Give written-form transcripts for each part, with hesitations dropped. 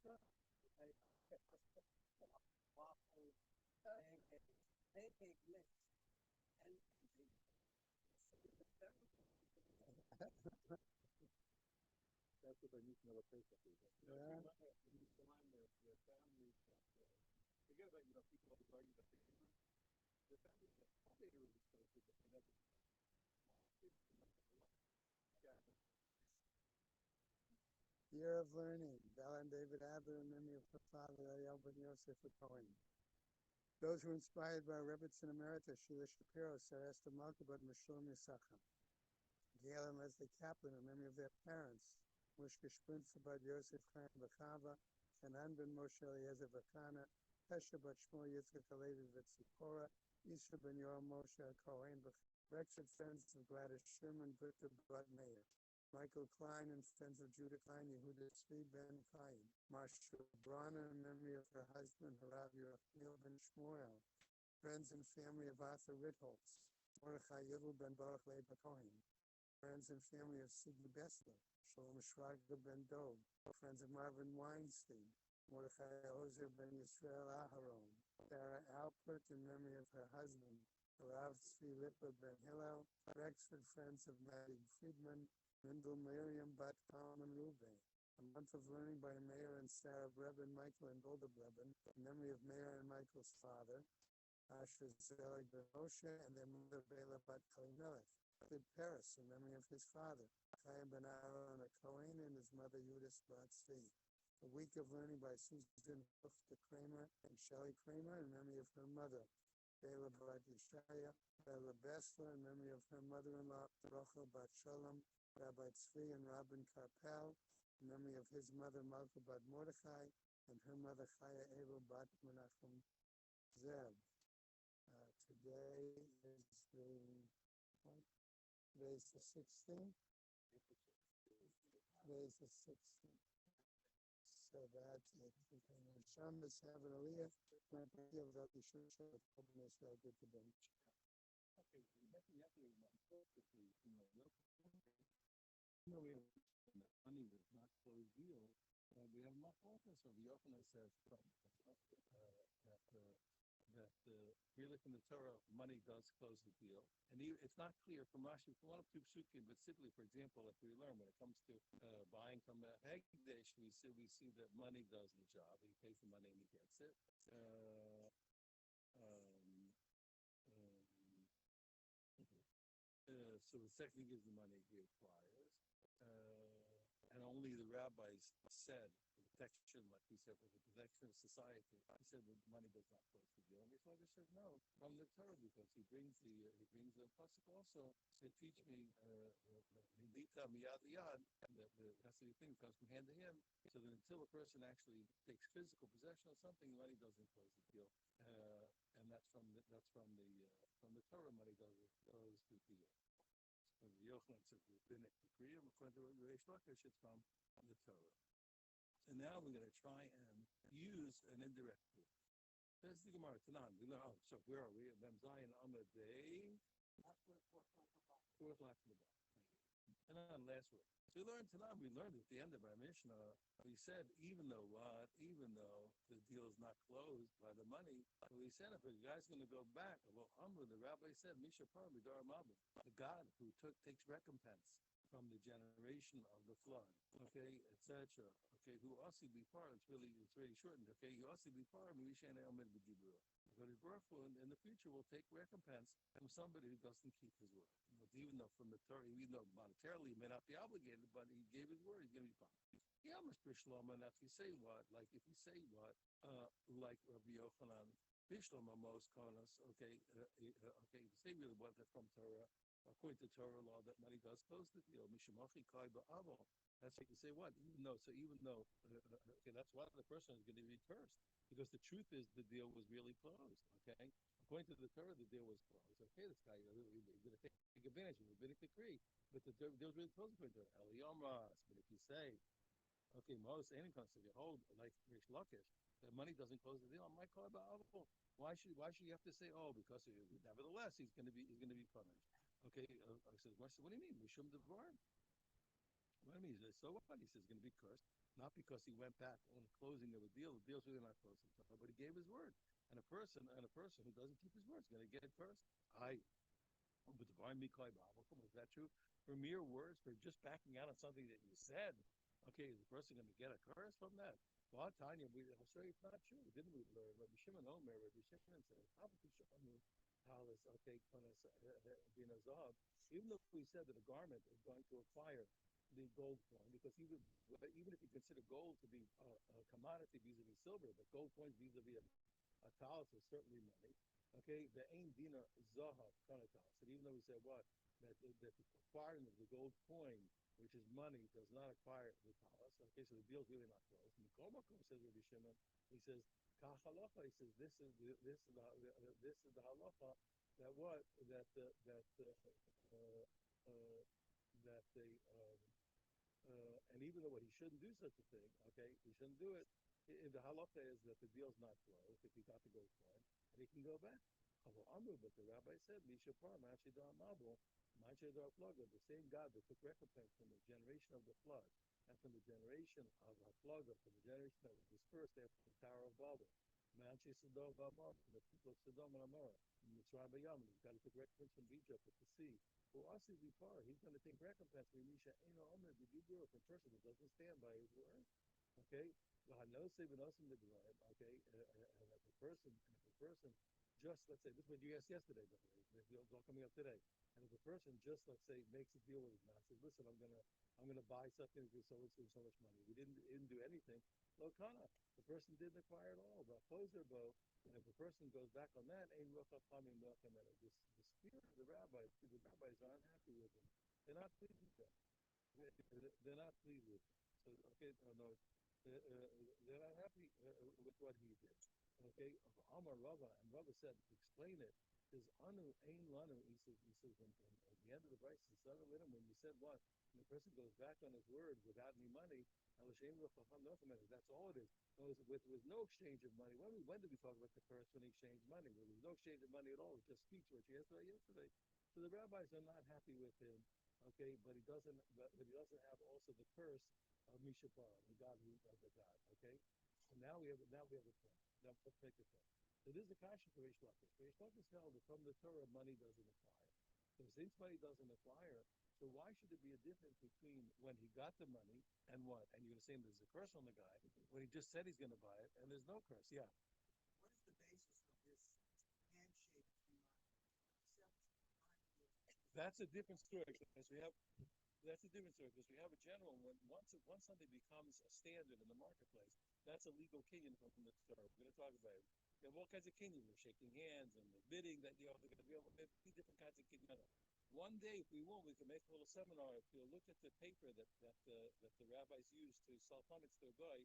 That's what I need to know what place that is. Yeah. Forget about, people always argue that the family that they were exposed to, but they never. Yeah. Year of Learning, Bella and David Abbott, in memory of her father, Eliel ben Yosef Cohen. Those who were inspired by Rebbetzin Emeritus, Sheila Shapiro, Sarah Esther Malkabot, Meshulam Yisachar. Gail and Leslie Kaplan, in memory of their parents, Mushka Shprinza Bad Yosef Chaim Bechava, Hanan ben Moshe Eliezer Vakana, Pesha Bat Shmuel Yitzchak Alevi Vetzipora, Isra ben Yoram Moshe Cohen, Rexford Friends of Gladys Sherman, Victor Bud Mayer. Michael Klein and Friends of Judah Klein, Yehuda Tzvi ben Chaim. Marsha Brana in memory of her husband, Harav Yerachmiel ben Shmuel. Friends and family of Arthur Ritholtz. Mordechai Yidl ben Baruch Leib Cohen. Friends and family of Siggy Bessler. Shalom Shraga ben Dov. Friends of Marvin Weinstein. Mordechai Ozer ben Yisrael Aharon. Sarah Alpert in memory of her husband, Harav Tzvi Lipa ben Hillel. Rexford Friends of Maddie Friedman. Mendel Miriam Bat Kalman Ruben. A month of learning by Meir and Sarah Breben, Michael and Golda Breben, in memory of Meir and Michael's father, Asher Zelig ben Moshe, and their mother Bela Bat Elimelech. David Paris, in memory of his father, Chaim ben Aaron Cohen, and his mother Yudis Bat Tzvi. A week of learning by Susan Hufta Kramer and Shelley Kramer, in memory of her mother, Bela Bat Yeshaya, Bela Bessler, in memory of her mother-in-law, Rachel Bat Shalom, Rabbi Tzvi and Robin Karpel, in memory of his mother Malka Bat Mordechai and her mother Chaya Abel Bat Menachem Zev. Today is the 16th. Today is the 16th. So that's it. Shabbos have an aliyah. My deal that we should show the problem is well good to them. Okay, money was not closed deal. We have enough office of the Yochanan says that really from the Torah, money does close the deal. And it's not clear from Rashi, from one of two psukim, but simply, for example, if we learn when it comes to buying from a Hegdesh, we see that money does the job. He pays the money and he gets it. So the second gives the money he acquires. And only the rabbis said, protection, like we said, for the protection of society, he said that money does not close the deal. And Yisrael said no, from the Torah, because he brings the pasuk also to teach me Lita miyad liyad, that that's the thing comes from hand to hand. So that until a person actually takes physical possession of something, money doesn't close the deal. And that's from the Torah, money doesn't close the deal. Yochanan said rabbinic decree, and according to Reish Lakish, it's from the Torah. So now we're going to try and use an indirect proof. There's the Gemara Tanan. We learn. So where are we? Mem Zayin Amud Bey. Fourth line from the bottom. And then last word. So we learned Tanan. We learned at the end of our Mishnah. We said even though the deal is not closed by the money, we said if a guy's going to go back, well, the rabbi said, Misha Par Midar Mabul, the God who takes recompense from the generation of the flood, okay, etc. Okay, who also be part, it's very shortened, okay, you also be part of Misha and Elmed B'Dibur. But his Baruch in the future will take recompense from somebody who doesn't keep his word. But even though from the Torah, even though monetarily he may not be obligated, but he gave his word, he's going to be punished. Yeah, Mr. Shlomo, and if you say what, like if you say what, like Rabbi Yochanan, Bishlomo most konos, okay, okay, you say really what that's from Torah, according to Torah law, that money does close the deal. Mishamachi kai ba'avo. That's like you say what, even though, okay, that's why the person is going to be cursed, because the truth is the deal was really closed, okay? According to the Torah, the deal was closed. Okay, this guy, you're going to take advantage of the rabbinic decree, but the deal was really closed according to Eliyomras. But if you say, okay, most any concept, you hold like Rish Lakish, that money doesn't close the deal. I might call it ba'avol. Why should you have to say, because nevertheless he's going to be punished? Okay, I said, what do you mean? Mishum Devar. What I mean is, so what? He says, going to be cursed, not because he went back on the closing of a deal. The deal's really not closed in Torah, but he gave his word. And a person who doesn't keep his word is going to get cursed. I, but the Brian Mikai Bible, is that true? For mere words, for just backing out on something that you said, okay, is the person going to get a curse from that? Well, Tanya, I'll show you it's not true. Didn't we learn? Rabbi Shimon Omer, Rabbi Shimon said, how would you show me Talis, okay, Binazab, even though we said that a garment is going to acquire the gold coin, because even if you consider gold to be a commodity vis-a-vis silver, but gold coins vis-a-vis a talis is certainly money. Okay, the ain dina zahav kana talis. And even though we said what that the acquiring of the gold coin, which is money, does not acquire the talis. Okay, so the deal's really not closed. And Komakom says Rabbi Shimon, he says kach halacha. He says this is the halacha that what that uh, uh, that they and even though what he shouldn't do such a thing, okay, he shouldn't do it. The halacha is that the deal's not closed if he got the gold coin, and he can go back. But the rabbi said, "Mishapar ma'ashidar mabul, ma'ashidar plugga." The same God that took recompense from the generation of the flood and from the generation of plugga, from the generation that was dispersed after the Tower of Babel. Ma'ashidar Babel, the people of Sodom and Amorah, Mitzrayim Bayam. God took recompense from Egypt at the sea. Well, Asi Zipar, he's going to take recompense from Misha Eno Omer, the Hebrew, from a person that doesn't stand by his word. Okay? Okay? And if a person just, let's say, this is what you asked yesterday, by the way, the deal's all coming up today. And if a person just, let's say, makes a deal with his man, says, listen, I'm gonna buy something for so much money. We didn't do anything. Lokana, the person didn't acquire it all. But close their bow, and if a person goes back on that, ain't rocha pamim lochem. The spirit of the rabbis are unhappy with him. They're not pleased with him. They're not pleased with him. So okay, no, they're not happy with what he did. Okay, Amar Rava, and Rava said, explain it. Says Anu Ein Lanu. He says at the end of the verse, when you said what, when the person goes back on his word without any money, that's all it is. With no exchange of money. When did we talk about the curse when he exchanged money? Well, there was no exchange of money at all. It was just speech, which you asked about yesterday. So the rabbis are not happy with him. Okay, but he doesn't. But he doesn't have also the curse of Mishapar, the God who of the God. Okay, so now we have a point. Now let's make a point. So this is the kasha for Reish Lakish. Reish Lakish held that from the Torah money doesn't acquire. So since money doesn't acquire, so why should there be a difference between when he got the money and what? And you're going to say there's a curse on the guy when he just said he's going to buy it and there's no curse. Yeah. That's a different story because we have that's a different story because we have a general once something becomes a standard in the marketplace, that's a legal kinyan from the Torah. We're going to talk about it. We have all kinds of kinyan. We're shaking hands and the bidding that we have many different kinds of kinyan. One day, if we want, we can make a little seminar. If you look at the paper that the rabbis use to sell chametz to a guy,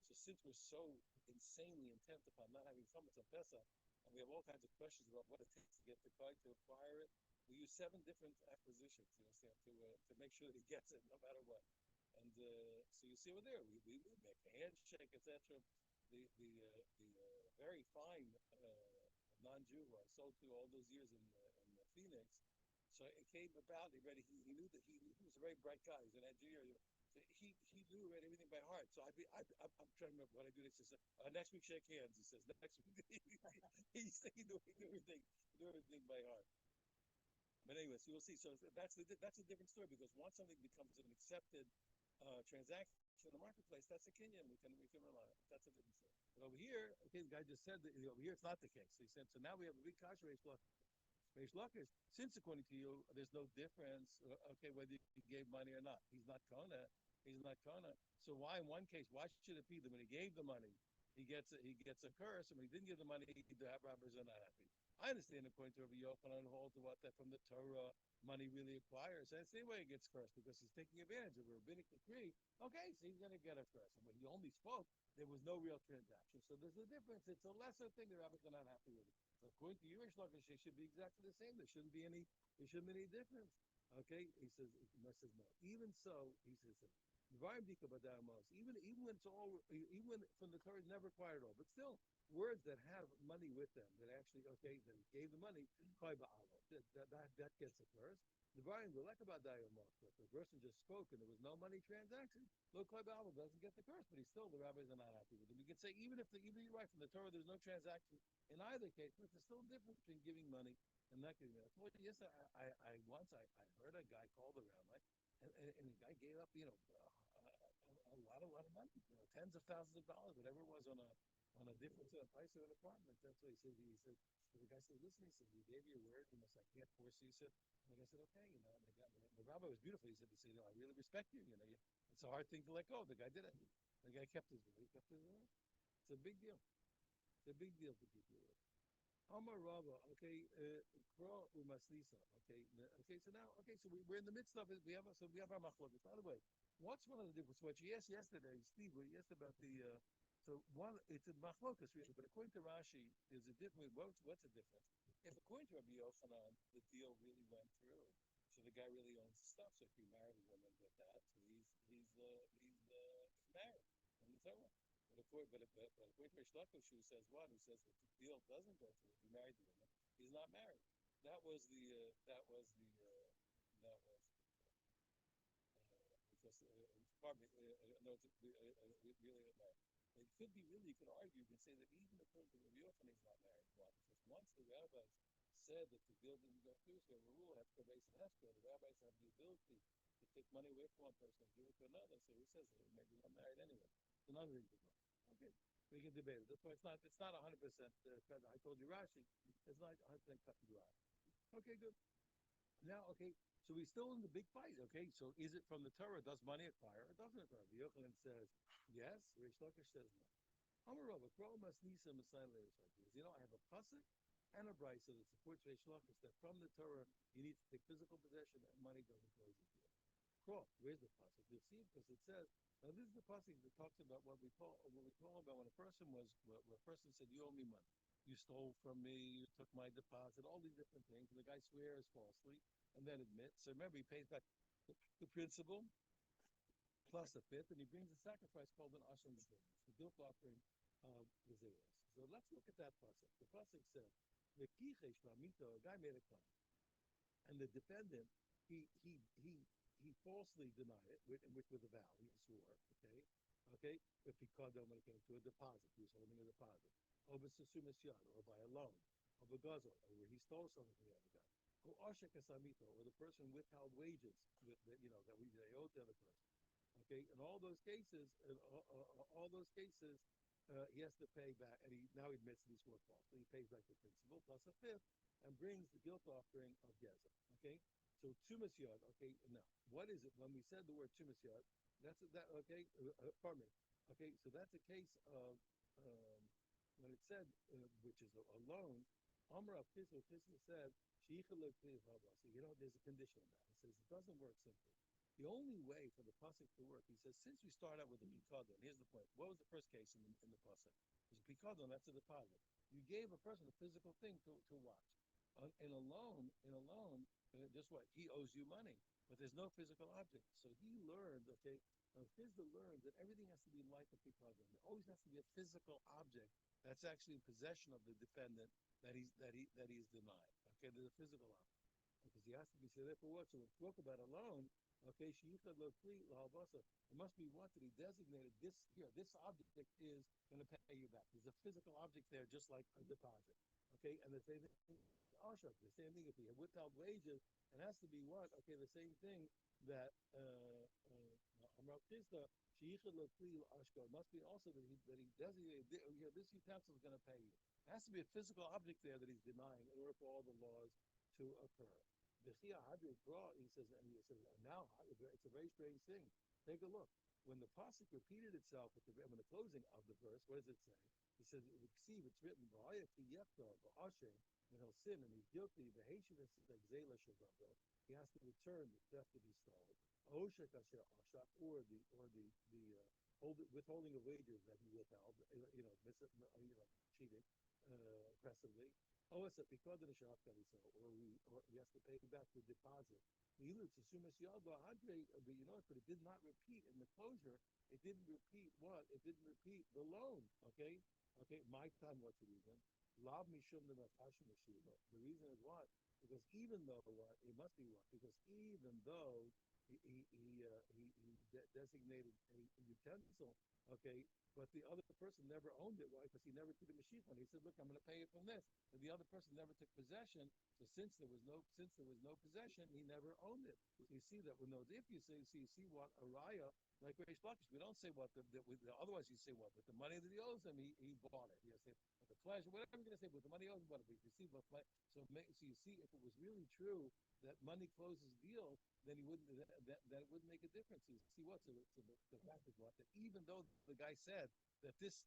so since we're so insanely intent upon not having chametz on Pesach, and we have all kinds of questions about what it takes to get the guy to acquire it, we use 7 different acquisitions, you understand, to make sure that he gets it no matter what. And so you see over there, we make a handshake, etc. The very fine non-Jew who I sold to all those years in Phoenix. So it came about. He knew that he was a very bright guy. He's an engineer. So he knew everything by heart. So I'm trying to remember what I do. He says, next week shake hands. He says next week. he knew everything by heart. But anyway, so you'll see. So that's a different story because once something becomes an accepted transaction in the marketplace, that's a kinyan. We can rely on it. That's a different story. But over here, okay, the guy just said that over here it's not the case. So he said, so now we have a big kasha Reish Lakish. Since according to you, there's no difference. Okay, whether he gave money or not, he's not kona. He's not kona. So why in one case, why should it be that when he gave the money, he gets a curse, and when he didn't give the money, the robbers are not happy? I understand according to Rabbi Yochanan holds to what that from the Torah money really acquires. And it's the way he gets cursed because he's taking advantage of a rabbinic decree. Okay, so he's going to get a curse. And when he only spoke, there was no real transaction. So there's a difference. It's a lesser thing the rabbis are not happy with it. So according to you, Reish Lakish, it should be exactly the same. There shouldn't be any difference. Okay, he says no. Even so, he says even when it's all even from the Torah never acquired all, but still words that have money with them that actually that he gave the money that gets a curse. The Brian the Lekabadayo Moshe, the person just spoke and there was no money transaction. Lo Klai doesn't get the curse, but he's still the rabbis are not happy with him. We can say even you're right from the Torah, there's no transaction in either case, but there's still a difference between giving money and not giving money. I told you yesterday, I once I heard a guy call the rabbi, and the guy gave up, a lot of money, tens of thousands of dollars, whatever it was on a different price of an apartment. That's what he said. The guy said, listen, he said, you gave your word, I can't force you. He said, and the guy said, okay, the rabbi was beautiful. He said, I really respect you. It's a hard thing to let go. The guy did it. The guy kept his word. He kept his word. It's a big deal. It's a big deal to keep your word. Amar Rava, okay, Kro Umaslisa, so we're in the midst of it. We have our machlokas. By the way, what's one of the differences? What you asked yesterday, Steve, what you asked about it's a machlokas really, but according to Rashi, there's a difference. What's the difference? If according to Rabbi Yochanan, the deal really went through, so the guy really owns the stuff. So if you marry a woman with that, so he's married in the Torah. But according to Rish Lakish, who says what? Who says that the deal doesn't go through, if he married the woman, he's not married. That was pardon me, no, really married. It could be really, you could argue, you could say that even according to Rabbi Yochanan, he's not married. Why? Because once the rabbis said that the deal didn't go through, so the rule has to base an escrow. The rabbis have the ability to take money away from one person and give it to another. So he says that maybe not married anyway. It's another reason. Okay, we can debate it. That's why it's not 100%. I told you Rashi, it's not 100% cut and dry. Okay, good. Now, okay, so we're still in the big fight. Okay, so is it from the Torah? Does money acquire or doesn't acquire? The Yochanan says yes. Rish Lakish says no. Amarova, Kro Masnisa Messiah I have a pasuk and a brisa that supports Rish Lakish that from the Torah you need to take physical possession and money doesn't close the deal. Kro, where's the pasuk? You'll see because it says. Now this is the pasuk that talks about what we call about when a person said, "You owe me money. You stole from me. You took my deposit. All these different things." And the guy swears falsely and then admits. So remember, he pays back the principal plus a fifth, and he brings a sacrifice called an asham b'chol, the guilt offering of the zeros. So let's look at that pasuk. The pasuk says, "The kichesh v'amito." A guy made a claim, and the defendant he falsely denied it, with a vow. He swore, okay? But because when it came to a deposit, he was holding a deposit. Or by a loan, or begazel, or where he stole something from the other guy. Or the person withheld wages that they owed the other person. Okay, in all those cases, he has to pay back, and now he admits that he swore false. So he pays back the principal plus a fifth, and brings the guilt offering of Gezer. Okay. So tumas yod, okay, now, what is it? When we said the word tumas yod, pardon me. Okay, so that's a case of, when it said, which is a loan, Amra Pisma said, so there's a condition on that. It says it doesn't work simply. The only way for the pasuk to work, he says, since we start out with the pikadon, here's the point. What was the first case in the pasuk? It was a pikadon, that's a deposit. You gave a person a physical thing to watch. In a loan, just what? He owes you money, but there's no physical object. So he learned, Chizda learned that everything has to be like a pikadon. There always has to be a physical object that's actually in possession of the defendant that he's denied. Okay, there's a physical object. Because he has to be, so therefore what? So when we spoke about a loan, okay, it must be what? That he designated this object is going to pay you back. There's a physical object there, just like a deposit. Okay, and the same thing, the same thing if he withheld wages, it has to be what? Okay, the same thing that Amrav Chisda, it must be also that he designated, this utensil is going to pay you. There has to be a physical object there that he's denying in order for all the laws to occur. He says, now it's a very strange thing. Take a look. When the pasuk repeated itself when the closing of the verse, what does it say? He says, it's written, and he'll sin, and he's guilty. He has to return the theft that he stole. Or the withholding of wages that he withheld, cheating aggressively. Or he has to pay back the deposit. But it did not repeat in the closure. It didn't repeat what? It didn't repeat the loan. Okay. My time. What's the reason? Lav mishum de natash meshiva. The reason is what? Because even though what it must be what? Because even though he designated a utensil, okay, but the other person never owned it. Why? Because he never took the mashich on. He said, "Look, I'm going to pay it from this." And the other person never took possession. So since there was no possession, he never owned it. So you see that when those if you say so you see what a raya like Reish Lakish, we don't say what otherwise you say what, but the money that he owes him, he bought it. You say the flesh, whatever you're going to say, but the money owes him, but if you see what so you see if it was really true that money closes deals, then he wouldn't that it wouldn't make a difference. You see what? So the fact is what that even though the guy said that this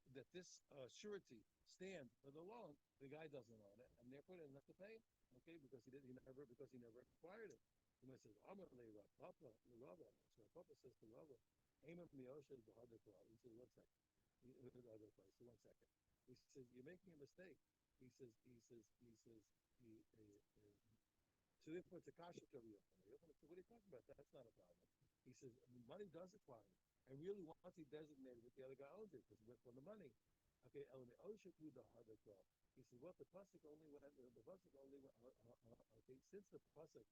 surety stands for the loan, the guy doesn't own it, and therefore he doesn't have to pay it. Okay, because he never acquired it. And he says, "Amar le Rav Papa le Rava." So Rav Papa says to Rava, "Ema miyosha b'hadikla." He says, "1 second." Other place. So 1 second. He says, "You're making a mistake." So therefore, it's a kasha to Yochanan. Yochanan said, "What are you talking about? That's not a problem." He says, "Money does acquire it, and really once he designated it, the other guy owns it because he went for the money." Okay, Elamei Osheku the Hadakah. He says, "Well, the pasuk only went. The pasuk only went. Okay, since the pasuk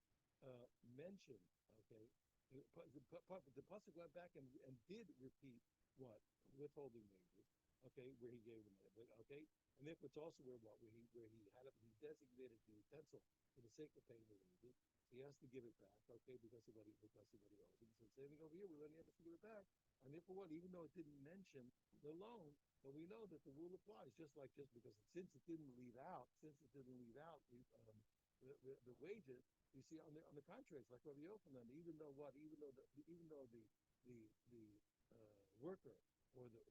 mentioned, okay, the pasuk went back and did repeat what withholding wages. Okay, where he gave them it. Okay, and therefore it's also where he designated the utensil for the sake of paying the wages. He has to give it back, okay, because of what he owes him. So same thing over here, we learn he has to give it back. And therefore what? Even though it didn't mention the loan, but we know that the rule applies, just because since it didn't leave out the wages, you see on the contrary, it's like Rabbi Yochanan, even though the worker or the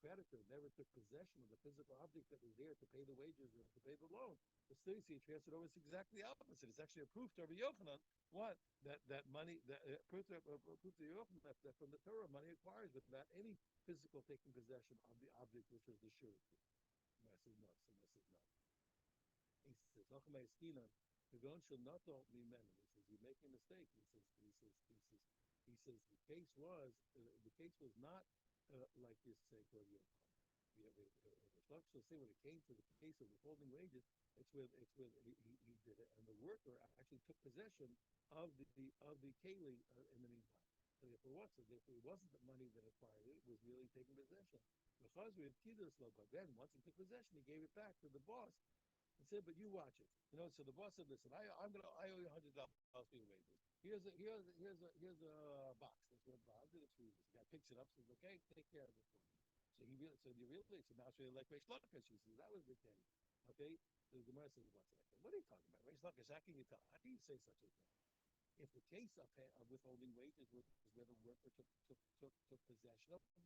creditor never took possession of the physical object that was there to pay the wages or to pay the loan. The still you see transferred over. It's exactly the opposite. It's actually a proof to Rabbi Yochanan what that money that proof to Yochanan that from the Torah money acquires without any physical taking possession of the object which was the surety. And I said no. So I said no. He says, "Nachmei Skinan, the gon shall not all be men." He says, "You're making a mistake." He says the case was not like this say for you. So say when it came to the case of withholding wages, he did it, and the worker actually took possession of the keli in the meantime. So therefore, what? So therefore, it wasn't the money that acquired it; it was really taking possession. Because we had but then once he took possession, he gave it back to the boss and said, "But you watch it." So the boss said, "Listen, I owe you $100 for your wages. Here's a box. That's what box. It's for you." The guy picks it up, says, "Okay, take care of it for me." So now it's really like Reish Lakish. He says that was the case. Okay, so the Gemara says, "1 second. What are you talking about, Reish Lakish? How can you tell? How can you say such a thing? If the case of withholding wages was where the worker took possession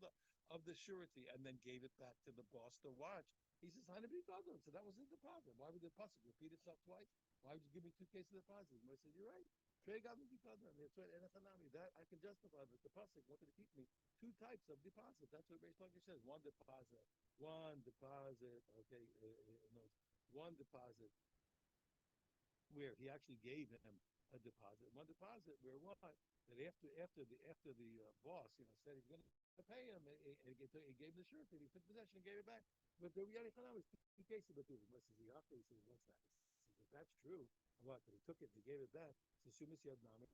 of the surety and then gave it back to the boss to watch, he says, "Hanabit Adam." So that wasn't the problem. Why would the pasuk repeat itself twice? Why would you give me 2 cases of positives? And I said, "You're right. Trey got me deposit. That's right. That I can justify that the pasuk wanted to keep me 2 types of deposit. That's what Reish Lakish says. One deposit. Okay, no, one deposit where he actually gave him a deposit. One deposit where what? That after the boss, said he's going to pay him, he gave him the surety, he took possession and gave it back. But the reality was 2 cases, but he says, "What's that?" He says, "If that's true, what? That he took it and he gave it back." So Sumas Yadnami,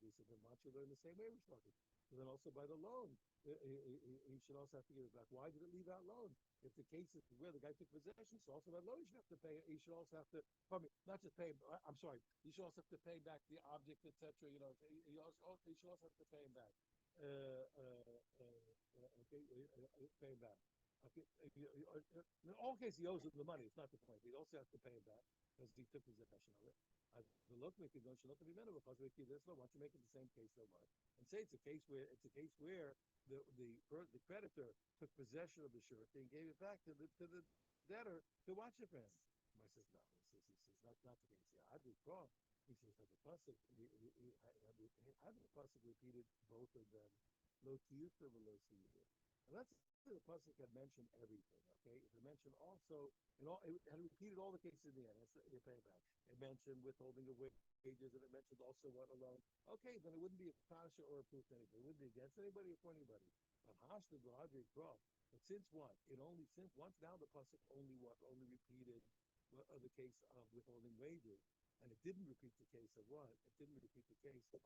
he said, "Then why don't you learn the same way we're talking?" So then also by the loan, he should also have to give it back. Why did it leave out loan? If the case is where the guy took possession, so also by loan you should have to pay. He should also have to, not just pay. I'm sorry. You should also have to pay back the object, etc. You should also have to pay him back. Okay, pay him back. Okay, in all cases he owes him the money. It's not the point. He also has to pay him back because he took possession of it. The look make it don't should not be minimal because we keep this. No, why don't you make it the same case that was? And say it's a case where the creditor took possession of the surety and gave it back to the debtor to watch it for him. I says no. He says that's not the case. Yeah, I'd be wrong. He says that the pasuk repeated both of them. Lo tiyuta v'lo siyuta. And let's say the pasuk had mentioned everything. Okay, it mentioned also it had repeated all the cases in the end. That's your payback. It mentioned withholding of wages, and it mentioned also what alone. Okay, then it wouldn't be a kasha or a proof to anybody. It wouldn't be against anybody or for anybody. But hash the B'hadri Krov. But since what? It only since once now the pasuk only repeated the case of withholding wages, and it didn't repeat the case of what? It didn't repeat the case of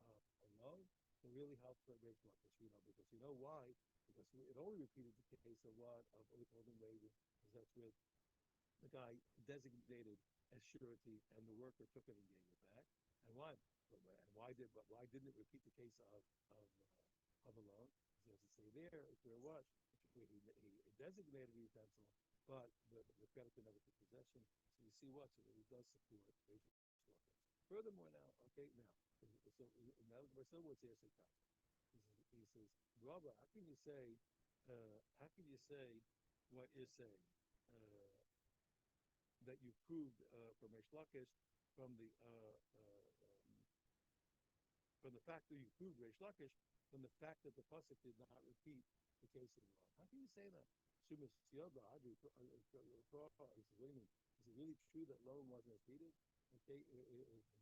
alone. It really helps the Reish Lakish, because you know why? Because it only repeated the case of what? Of withholding wages, because that's with the guy designated as surety, and the worker took it and gave it back. And why? And why didn't it repeat the case of a loan? Because as it say there, it's where what? He designated the utensil, but the creditor never took possession. So you see what? So it does support Reish Lakish. Furthermore, now, okay, now we're still with the Esek. He says, Rabba, how can you say what you're saying? That you proved from Reish Lakish from the from the fact that you proved Reish Lakish from the fact that the pasuk did not repeat the case of the law. How can you say that? Shumas Yoda Adri. He says, wait a minute. Is it really true that loan wasn't repeated? Okay,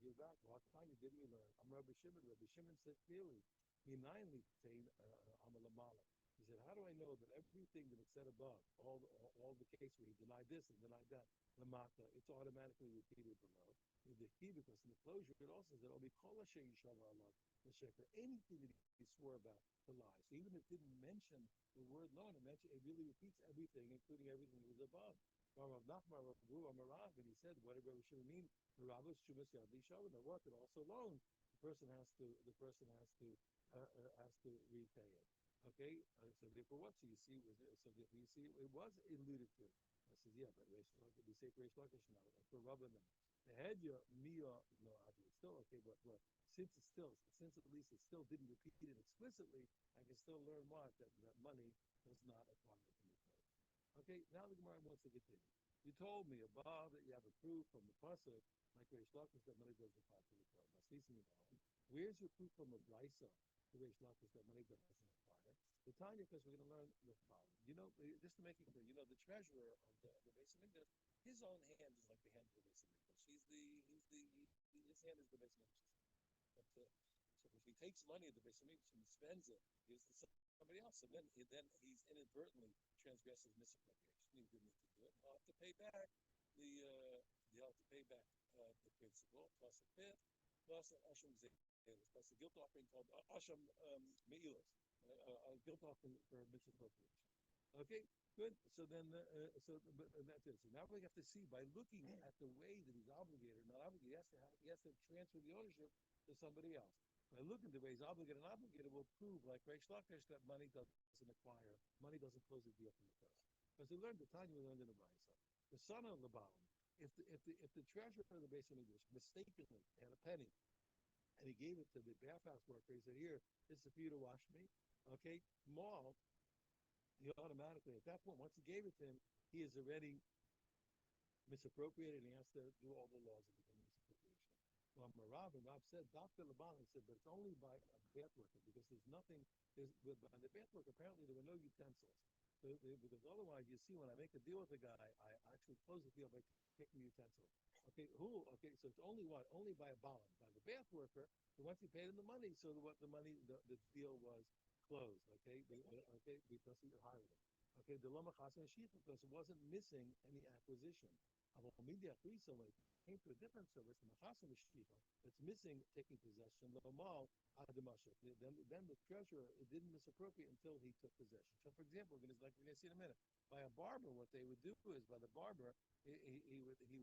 you're back. What time did we learn? I'm Rabbi Shimon. Rabbi Shimon said clearly, Minayli saying Amalamala. He said, how do I know that everything that it said above, all the case where he denied this and denied that, Lamata, it's automatically repeated below. The key, because in the closure it also said, anything that he swore about to lie. So even if it didn't mention the word loan, it really repeats everything, including everything that was above. And he said, what did Rabbi Shimon mean? The Rabbis Shumas Yad Lishavin, the what? It also loan. The person has to repay it. Okay, so therefore what? So you see, it was alluded to. I said, yeah, but we say for Reish Lakish now, for Rabba now. The head Mia no it's still okay, but since at least it still didn't repeat it explicitly, I can still learn what? That money was not a part of the code. Okay, now the Gemara wants to continue. You told me above that you have a proof from the pasuk, like Reish Lakish, that money doesn't apply to the code. Where's your proof from the brisa, the Reish Lakish, that money doesn't apply? The Tanya, because we're going to learn the following. Just to make it clear, the treasurer of the Beis Hamikdash, his own hand is like the hand of the Beis Hamikdash. His hand is the Beis Hamikdash. So if he takes money at the Beis Hamikdash and spends it, gives it to somebody else, and then he's inadvertently transgresses misappropriation. He didn't need to do it. He'll have to pay back the principal plus a fifth plus an asham zeilus plus a guilt offering called asham meilas. A guilt offering for misappropriation. Okay, good. So then, that's it. So now we have to see by looking at the way that he's obligated or not obligated, he has to transfer the ownership to somebody else. By looking at the way he's obligated and obligated, will prove, like Reish Lakish, that money doesn't close the deal from the first. Because we learned the time we learned in the Brisa. The son of the Baal, if the treasurer of the Beis Hamikdash mistakenly had a penny, and he gave it to the bathhouse worker, he said, here, this is for you to wash me. Okay, Maul, he automatically, at that point, once he gave it to him, he is already misappropriated, and he has to do all the laws of the misappropriation. Well, Rav said, Dr. Laban said, but it's only by a bath worker, because by the bath worker, apparently there were no utensils. Because otherwise, you see, when I make a deal with a guy, I actually close the deal by taking the utensil. Okay, so it's only by a bond, by the bath worker. So once he paid him the money, so the deal was closed. Okay, because he hired him. Okay, the loma chasa shita, because it wasn't missing any acquisition. So when it came to a different service, the machasa shita, that's missing taking possession. Then the treasurer, it didn't misappropriate until he took possession. So, for example, we're going to see in a minute. By a barber, what they would do is, by the barber, he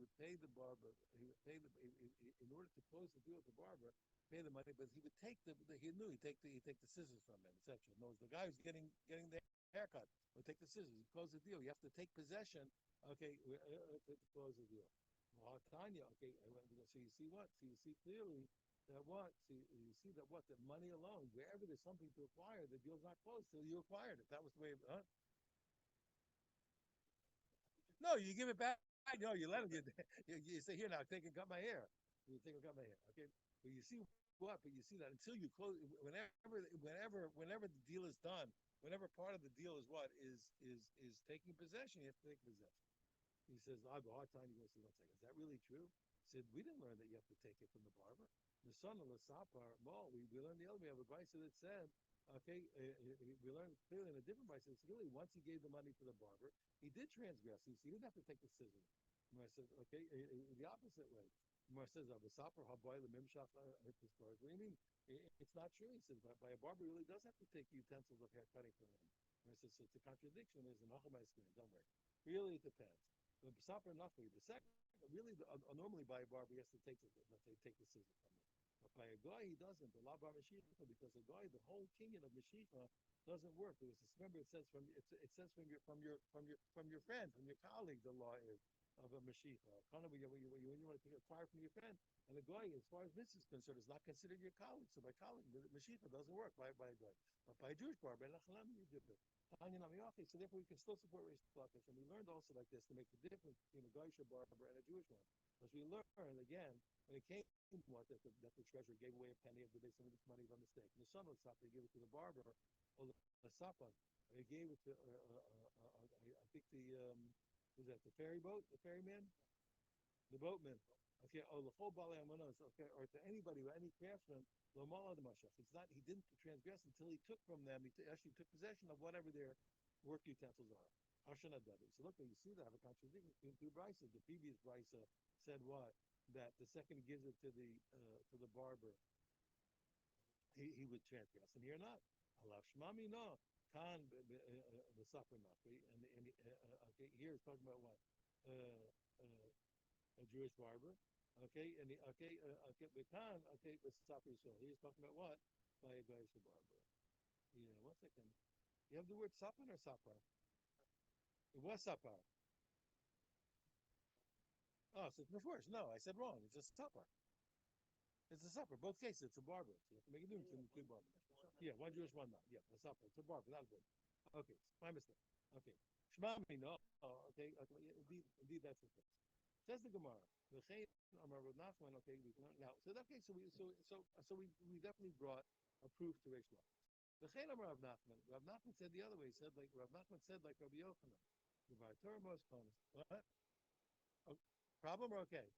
would pay the barber. In order to close the deal with the barber, pay the money, but he would take he'd take the scissors from him, etc. No, the guy who's getting the haircut would take the scissors, close the deal. You have to take possession, okay, to close the deal. Well, Tanya, okay, so you see what? So you see clearly that what? So you see that what? That money alone, wherever there's something to acquire, the deal's not closed till you acquired it. That was the way. No, you give it back. No, you let him. You say, here now, take and cut my hair. You take and cut my hair. Okay, but you see what? But you see that until you close, whenever the deal is done, whenever part of the deal is what is taking possession, you have to take possession. He says, I have a hard time. He goes, 1 second, is that really true? He said, we didn't learn that you have to take it from the barber. The son of the Sapar, we learned the other way. We have a brisa that said Okay, we learned clearly in a different place. It's really once he gave the money to the barber, he did transgress. He didn't have to take the scissors. Gemara says, okay, the opposite way. Gemara says, "Abasaper haboy lemimshach hipus." What do you mean? It's not true. He says, by a barber, he really does have to take utensils of hair cutting from him. Gemara says, so it's a contradiction. There's an achamai screen. Don't worry. Really, it depends. The basaper nafli. The second, really, normally by a barber, he has to take take the scissors from him. But by a guy, he doesn't. The law bar Mashiach, because a guy, the whole kinyan of Mashiach doesn't work. Remember, it says it says from your friend, from your colleague, the law is of a Mashiach. Kind of when you want to take a fire from your friend, and the guy, as far as this is concerned, is not considered your colleague. So by colleague, the Mashiach doesn't work by a guy. But by a Jewish barber, you do it. So therefore, we can still support Reish Lakish. And we learned also like this to make the difference between a Goyish barber and a Jewish one. Because we learned again when it came what that the treasurer gave away a penny of the some of this money by mistake. And the son of the sapa, they gave it to the barber, or the sapa, they gave it to I think was that the ferry boat, the ferryman, the boatman. Okay, oh the whole balei amanos, okay, or to anybody, or any craftsman, lomala the mashach. It's not he didn't transgress until he took from them. He actually took possession of whatever their work utensils are. Hashanah Dadi. So look, you see that I have a contradiction between two brises. The previous brisa said what? That the second gives it to the barber, he would transgress, and here not. Allah shmami no kan the supper nafri, and okay, here it's talking about what a Jewish barber, okay, and okay the kan okay the supper so he's talking about what by a Jewish barber. Yeah, 1 second. You have the word sappan or sapar? It was sapar. Oh, so it's before. No, I said wrong. It's a supper. It's a supper. Both cases, it's a barber. So you have to make a difference between the two barbers. Yeah, one Jewish, one not. Yeah, a supper. It's a barber. Not good. Okay, my mistake. Okay. Shmami, no. Oh, okay. Indeed, that's the case. Says the Gemara. The Chayin Amar Rav Nachman. Okay, we learned now. So that case, we definitely brought a proof to Reish Lakish. The Chayin Amar Rav Nachman. Rav Nachman said the other way. He said like Rav Nachman said like Rabbi Yochanan. What? Oh, problem or okay?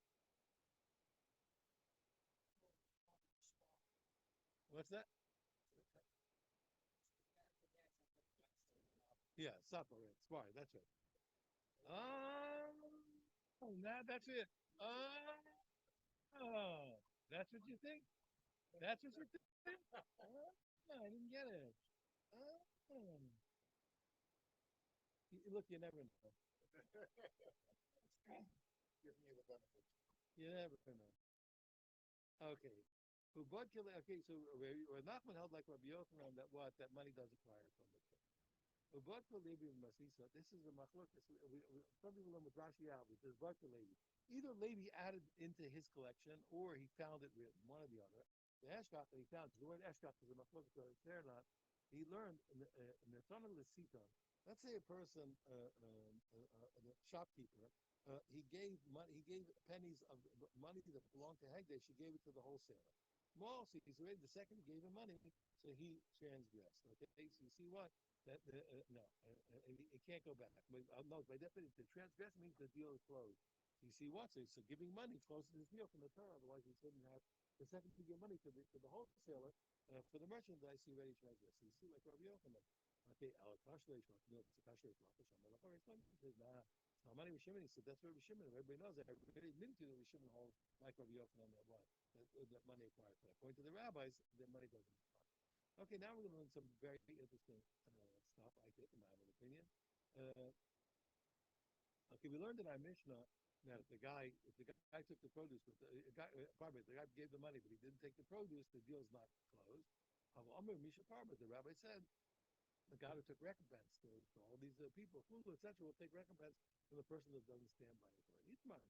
What's that? Yeah, supper. Right. Smart. That's right. Now that's it. That's what you think? That's what you think? I didn't get it. Oh. Look, you never know. You never know. Okay. Okay, so Nachman held like Rabbi Yochanan that what? That money does acquire from the king. This is a machlok. Some people learn with Rashi out, which is Barka Levi. Either Levi added into his collection, or he found it written, one or the other. The Eshkach that he found, the word Eshkach is a machlok, whether it's there or not. He learned in the Tanakh L'Sita. Let's say a person, a shopkeeper, he gave money. He gave pennies of money that belonged to Hegdesh. He gave it to the wholesaler. Well, so he's already the second gave him money, so he transgressed. Okay, so you see what? That no, it can't go back. No, by definition, the transgress means the deal is closed. So you see what? So giving money closes his deal from the Torah. Otherwise, he wouldn't have the second to give money to the wholesaler for the merchandise he already transgressed. So you see, like Rabbi Yochanan. Okay, al kashleish no, it's a kashleish lakish. I'm like, he says, nah. How many Rishimon? He said, that's Rabbi Shimon. Everybody knows that. Everybody admitted to the Rishimon holds like Rabbi Yochanan that what? That money acquired. But according to the rabbis, the money doesn't acquire. Okay, now we're going to learn some very interesting stuff, I think, in my own opinion. Uh, okay, we learned in our Mishnah that if the guy took the produce, the guy gave the money, but he didn't take the produce, the deal's not closed. The rabbi said, the guy who took recompense to all these people, Hulu, etc., will take recompense from the person that doesn't stand by his word. Itmar.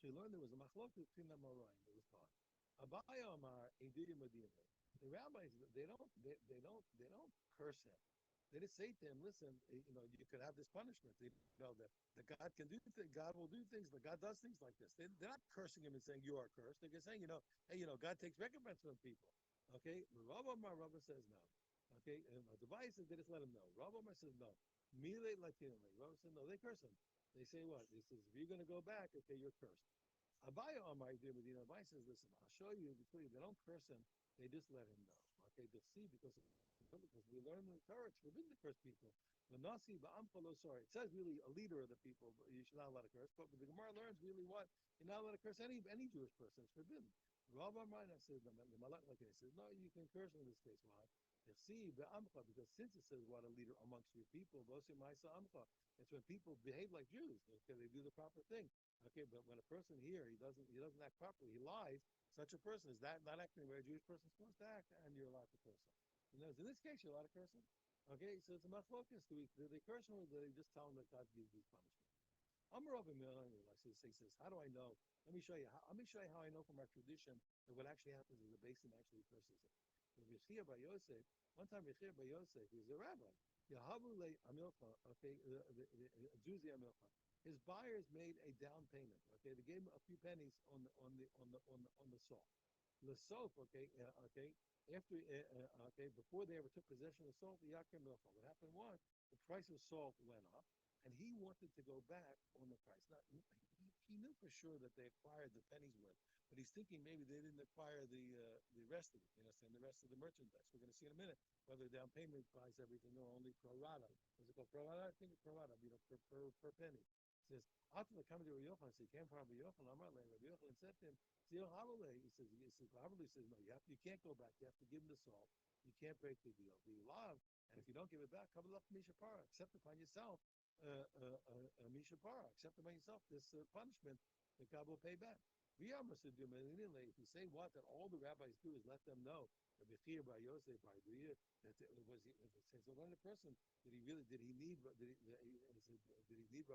So we learned there was a machlok between the Moraim that was taught. Abaya Amar Edidim Medina. The rabbis they don't curse him. They just say to him, listen, you could have this punishment. That God can do things, God will do things, that God does things like this. They're not cursing him and saying you are cursed. They're just saying, hey, God takes recompense from people. Okay, Rabba says no. Okay, and the Bible says they just let him know. Rabba says no. Mile Latinally. Rabba says no. They curse him. They say what? He says if you're going to go back, okay, you're cursed. Abaya Amar Medina. Abaya says, listen, I'll show you. They don't curse him. They just let him know. okay, they'll see because we learn in the Torah, it's forbidden to curse people. The Nasi ba'amcha lo sorry. It says really a leader of the people, but you should not allowed to curse. But the Gemara learns really what you're not allowed to curse any Jewish person. It's forbidden. Rav Amrina says the Malach like he says no, you can curse in this case. Why? See ba'amcha because since it says what a leader amongst your people, v'osim ma'isa amcha. It's when people behave like Jews. Okay, they do the proper thing. Okay, but when a person here he doesn't act properly, he lies. Such a person is that not acting the way a Jewish person is supposed to act, and you're allowed to curse him. In this case, you're allowed to curse him. Okay, so it's a machlokas. Do they curse him or do they just tell him that God gives these punishments? Amar Rabbi Meir, he says, how do I know? Let me show you how I know from our tradition that what actually happens is the basin actually curses him. Yechia bar Yosef, one time Yechia bar Yosef, he was a rabbi. Yahavu le Amilcha, okay, Juzi Amilcha. His buyers made a down payment. Okay, they gave him a few pennies on the salt. The soap, okay. After before they ever took possession of the salt, the Yakir Milcha. What happened was the price of salt went up, and he wanted to go back on the price. Now, he knew for sure that they acquired the pennies worth, but he's thinking maybe they didn't acquire the rest of it. You know, and the rest of the merchandise. We're going to see in a minute whether down payment buys everything or only pro rata. Is it called pro rata? I think it's pro rata. You know, per penny. It says after the coming to Rabbi Yochanan, he came from Rabbi Yochanan. Rabbi Yochanan said to him, he says, no, you can't go back. You have to give him the salt. You can't break the deal. The love, and if you don't give it back, come up mishapara. Accept upon yourself, mishapara. Accept upon yourself this punishment that God will pay back. If you say what that all the rabbis do is let them know that since the learned person did he need Rabbi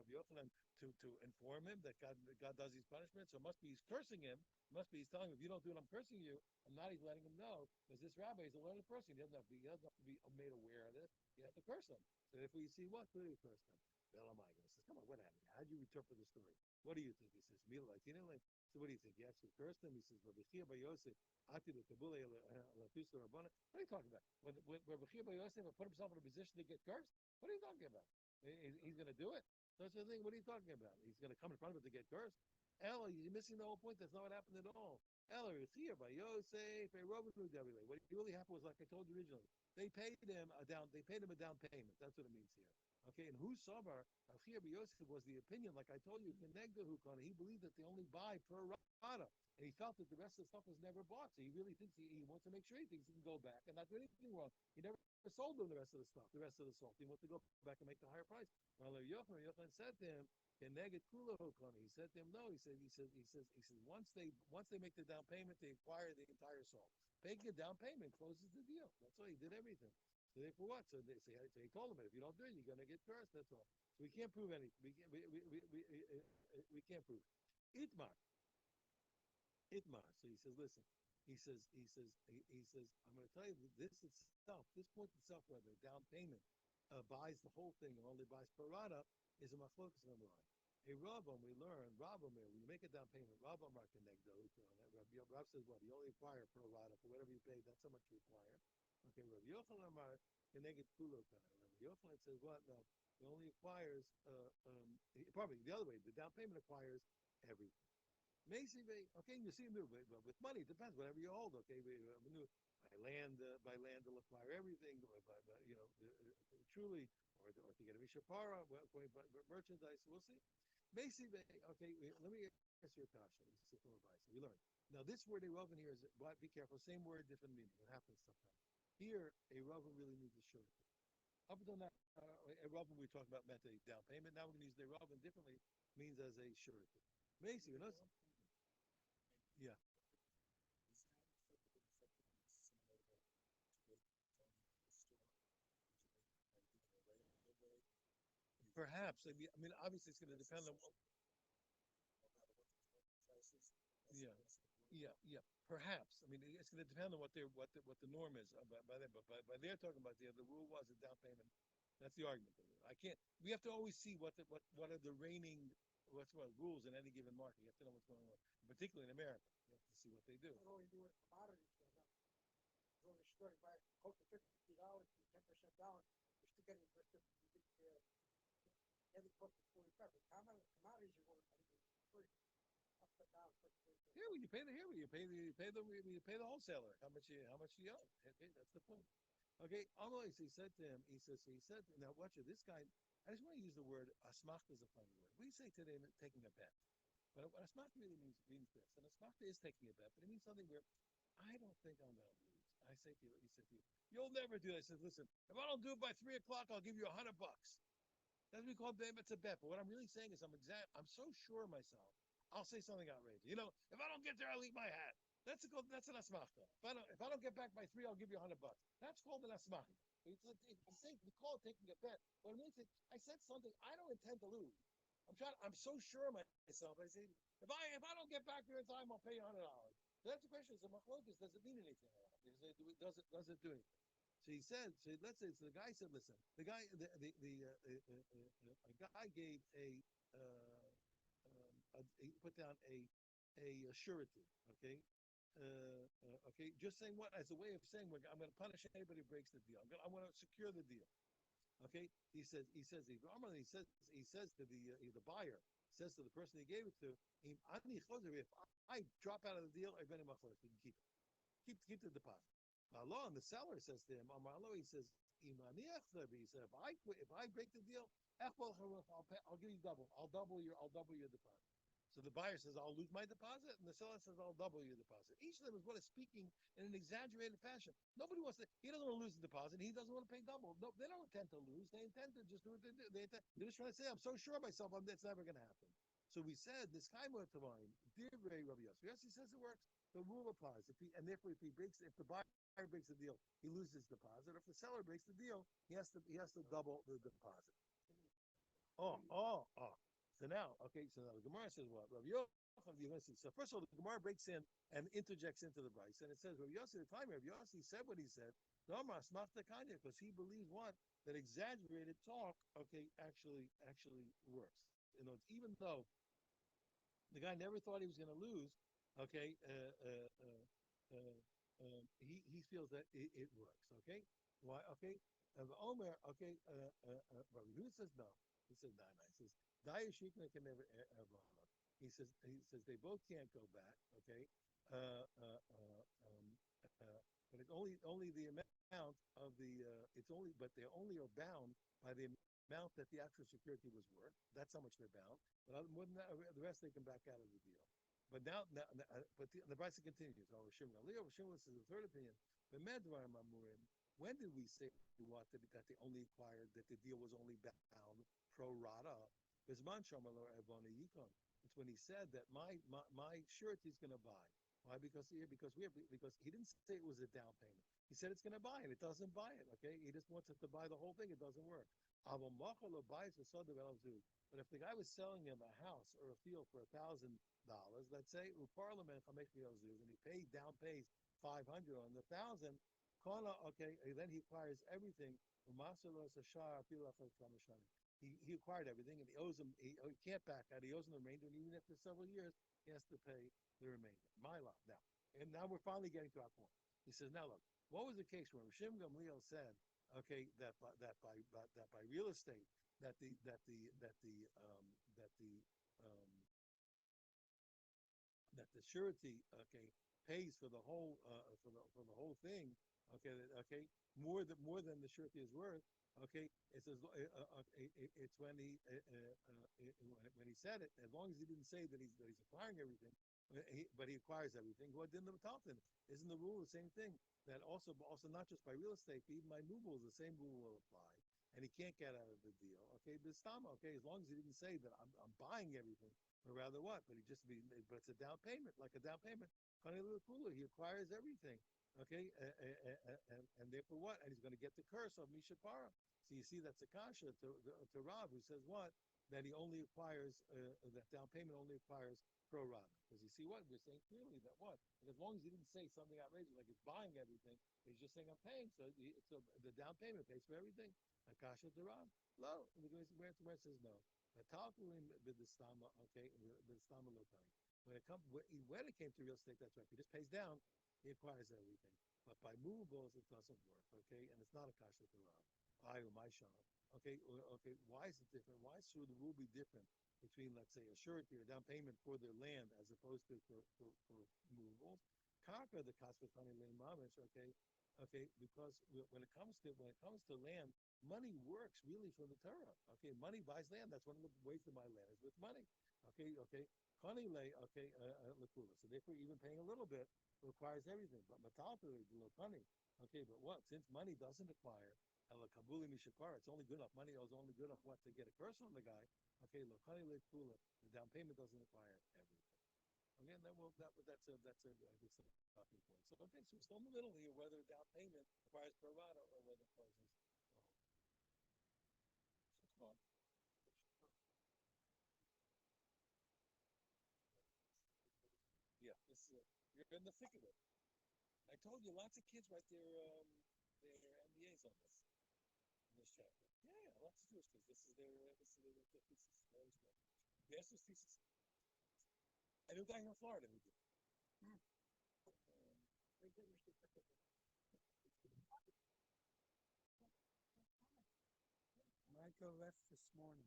Yochanan to inform him that God does these punishments? So it must be he's cursing him. It must be he's telling him if you don't do it, I'm cursing you. And now he's letting him know because this rabbi is a learned person. He doesn't have to be made aware of this. You have to curse him. So if we see what, clearly curse him. Belamaga says, come on, what happened? How do you interpret the story? What do you think? He says, so what do you think? You actually cursed him? He says, what are you talking about? What are you talking about? When put himself in a position to get cursed? What are you talking about? He's going to do it? That's the thing. What are you talking about? He's going to come in front of it to get cursed? Ella, you're missing the whole point. That's not what happened at all. Ella is here by Yosef. What really happened was like I told you originally. They paid him a down payment. That's what it means here. Okay, and who Sabar, Achia Yosef was the opinion, like I told you, he believed that they only buy per rata. And he felt that the rest of the stuff was never bought. So he really thinks he wants to make sure he thinks he can go back and not do anything wrong. He never sold them the rest of the stuff, the rest of the salt. He wants to go back and make the higher price. Well, Yochanan said to him, he said to him, no, he says, once they make the down payment, they acquire the entire salt. Paying a down payment closes the deal. That's why he did everything. So therefore what? So he told him, if you don't do it, you're going to get cursed. That's all. So we can't prove anything. We can't prove it. Itmar. So he says, listen. He says, I'm going to tell you this point itself, whether down payment buys the whole thing and only buys per rata, is a machlokas number one. A Rabbam, we learn, when you make a down payment, Rabbam Rakanegdo, Rav says what? You only acquire per rata for whatever you pay, that's how much you acquire. Okay, Rav Yochanan Amar Kaneged Kulo Kana. Rav Yochanan says what? No, he only acquires, probably the other way, the down payment acquires everything. Okay, you see, but with money, it depends, whatever you hold, okay, by land they'll acquire everything, truly, or to get a mishapara, merchandise, we'll see. Okay, let me ask you a question. We learned. Now, this word Erovan here is, be careful, same word, different meaning. It happens sometimes. Here, Erovan really means a surety. Up until now, Erovan we talked about meant a down payment. Now we're going to use the Erovan differently, means as a surety. Basically, yeah. Perhaps. I mean, obviously, it's going to depend on. Yeah. Perhaps. I mean, it's going to depend on what the norm is by them. But by they're talking about the rule was a down payment. That's the argument. I can't. We have to always see what are the reigning rules in any given market. You have to know what's going on, particularly in America. You have to see what they do. Here, when you pay the here, when you pay the wholesaler, how much you owe. Okay, that's the point. Okay, always he said to him, he said, now watch it. This guy, I just want to use the word asmachta is a funny word. We say today taking a bet, but what asmachta really means this, and asmachta is taking a bet, but it means something where I don't think I'm going to lose. I say to you, he said to you, you'll never do that. I said, listen, if I don't do it by 3 o'clock, I'll give you $100. That's what we call it's a bet. But what I'm really saying is I'm so sure of myself. I'll say something outrageous. If I don't get there, I'll eat my hat. That's an asmachta. If I don't get back by 3, I'll give you $100. That's called an asmachta. We call it taking a bet. What it means is I said something I don't intend to lose. I'm so sure of myself. I say if I don't get back there in time, I'll pay you $100. So that's the question: is a machlokas, does it mean anything? Does it do anything? So he said, let's say, so the guy said, listen, a guy gave he put down a surety, okay? Okay, just saying what, as a way of saying, I'm going to punish anybody who breaks the deal. I want to secure the deal. Okay, he says to the buyer, says to the person he gave it to, if I drop out of the deal, you can keep it. Keep the deposit. Allah, and the seller says to him, he says, he said, if I break the deal, I'll give you double. I'll double your deposit. So the buyer says, I'll lose my deposit, and the seller says, I'll double your deposit. Each of them is speaking in an exaggerated fashion. He doesn't want to lose the deposit. He doesn't want to pay double. No, they don't intend to lose. They intend to just do what they do. They're just trying to say, I'm so sure of myself, it's never going to happen. So we said, this time of Tavarim, dear Rabbi Yossi. Yossi says it works. The rule applies. Therefore, if the buyer breaks the deal, he loses his deposit. If the seller breaks the deal, he has to double the deposit. Oh. So now the Gemara says what? Rabbi Yossi. So first of all, the Gemara breaks in and interjects into the Bryce, and it says Rabbi Yossi, the time Rabbi Yossi said what he said, because he believes what? That exaggerated talk, actually works. Even though the guy never thought he was going to lose, okay, he feels that it works, okay? Why? Okay, Omer, okay, who says no? He says no. He says Daya Shikna can never ever. He says they both can't go back, okay? But it's only the amount of but they only are bound by the amount that the actual security was worth. That's how much they're bound. But more than that, the rest they can back out of the deal. But the Brisa continues. Shimon says the third opinion. When did we say that they only acquired, that the deal was only bound pro rata? It's when he said that my surety is going to buy. Why? Because he didn't say it was a down payment. He said it's going to buy it. It doesn't buy it. Okay, he just wants it to buy the whole thing. It doesn't work. But if the guy was selling him a house or a field for $1,000, let's say, and he pays 500 on the 1,000, okay, then he acquires everything. He acquired everything, and he owes him. He can't back out. He owes him the remainder, and even after several years, he has to pay the remainder. My lot. Now we're finally getting to our point. He says, now look, what was the case where Rishim Gamliel said, okay, that by real estate, that the surety, okay, pays for the whole thing, okay, more than the surety is worth. Okay, it's when he said it, as long as he didn't say that he's acquiring everything, but he acquires everything. What didn't the Talton? Isn't the rule the same thing? That also not just by real estate, but even by movals, the same rule will apply, and he can't get out of the deal. Okay, bistama. Okay, as long as he didn't say that I'm buying everything, or rather what? But it's a down payment, like a down payment. He acquires everything. Okay, and therefore what? And he's going to get the curse of Mishapara. So you see, that's a kasha to Rav, who says what? That he only acquires, that down payment only acquires pro rata. Because you see what? We're saying clearly that what? And as long as he didn't say something outrageous, like he's buying everything, he's just saying I'm paying. So the down payment pays for everything. Akasha to Rav. Lo. And the where it says no. Okay, when it came to real estate, that's right. He just pays down, he acquires everything. But by movables, it doesn't work, okay? And it's not a kasha to Rav. My shop. Okay, why is it different? Why should the rule be different between, let's say, a surety or down payment for their land as opposed to for movables. Conquer the Kasvatani land mamish, okay, because when it comes to land, money works really for the Torah. Okay, money buys land. That's one of the ways to buy land is with money. Okay. Kanile, okay, lakula. So therefore, even paying a little bit requires everything. But matalpa is below money. Okay, but what? Since money doesn't acquire, kabuli mishakar, it's only good enough. Money is only good enough what to get a curse on the guy. Okay, lokani lekula. The down payment doesn't acquire everything. Okay, and then that's a good stopping point. So okay, so we're still in the middle here, whether down payment requires prorata or whether it causes. So come on. Yeah, this is it. You're in the thick of it. I told you, lots of kids write their MBAs on this chapter. Yeah, lots of Jewish kids. This is their thesis. Master's thesis. I knew a guy here in Florida who did. Michael left this morning.